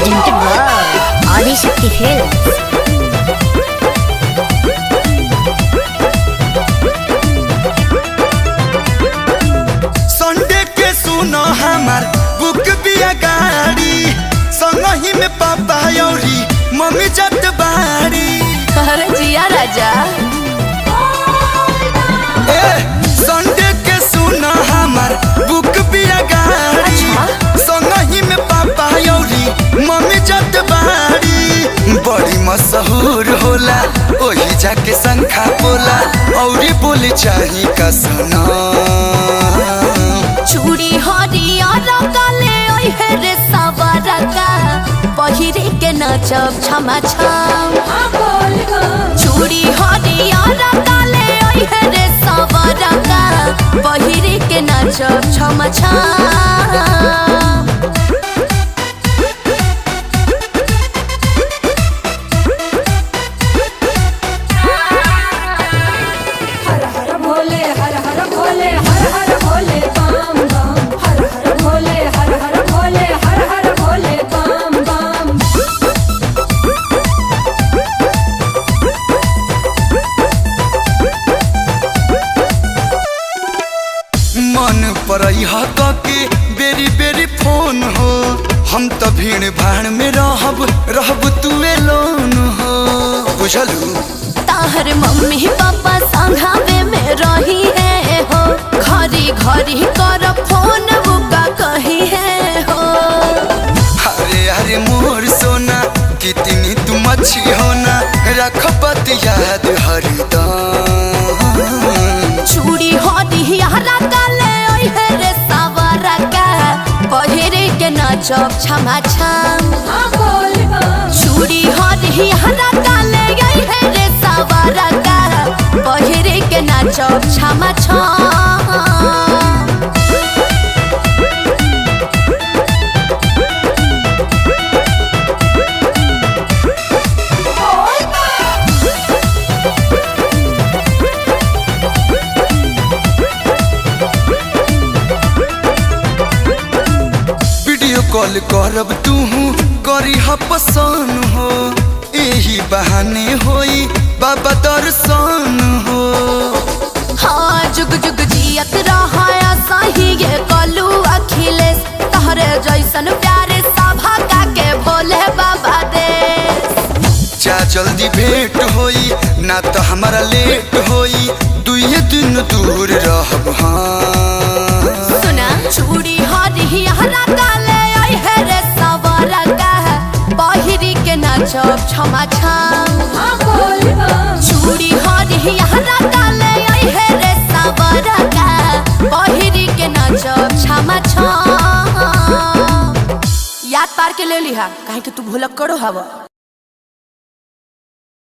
presented by Adishakti Films. Sunday के सुनो हमार बुक बिया गाड़ी संगही में पापा औरी मम्मी जत बाड़ी। अरे जिया राजा संडे के सुनो हमार बुक बिया गाड़ी संगही में पापा औरी मम्मी जत बाड़ी। बड़ी मशहूर होला ओही जाके शंखा बोला औरी बोली चाही का सुना चूड़ी हरियर काले ओहे रे सवरका पहिरे के नचब छमा छम। चूड़ी हरियर काले ओहे रे सवरका पहिरे के नचब छमा छम। मन पर के बेरी बेरी फोन हो हम तो भीड़ भाड़ में रहब तुए लोन हो बुझलू। ताहर मम्मी पापा संघावे में रही है हो घरी घरी कर फोन बुका कही है हो। अरे अरे मोर सोना कितनी तुम अच्छी होना रख बात याद हरदम। चूड़ी हरिहरा काले ओहे रे सवरका पहिरे के नचब छमा छम। चूड़ी हरिहरा काले ओहे रे सवरका पहिरे के नचब छमा छम। कॉल करब तू करी पसंद हो यही बहाने होई बाबा दर्शन हो। हाँ जुग जुग जियत रहा सही ये कलू अखिलेश तहरे जैसन प्यारे सभा का के भोले बाबा दे। जा जल्दी भेंट होई ना तो हमारा लेट होई दुए दिन दूर रहब। हाँ सुना चूड़ी हरिहरा काले ओहे रे सवरका पहिरी के नचब छमा छम। चूड़ी हरिहरा काले ओहे रे सवरका पहिरी के नचब छमा छम। याद पार के ले लिहा काहे कि तू भूलक करो हवा।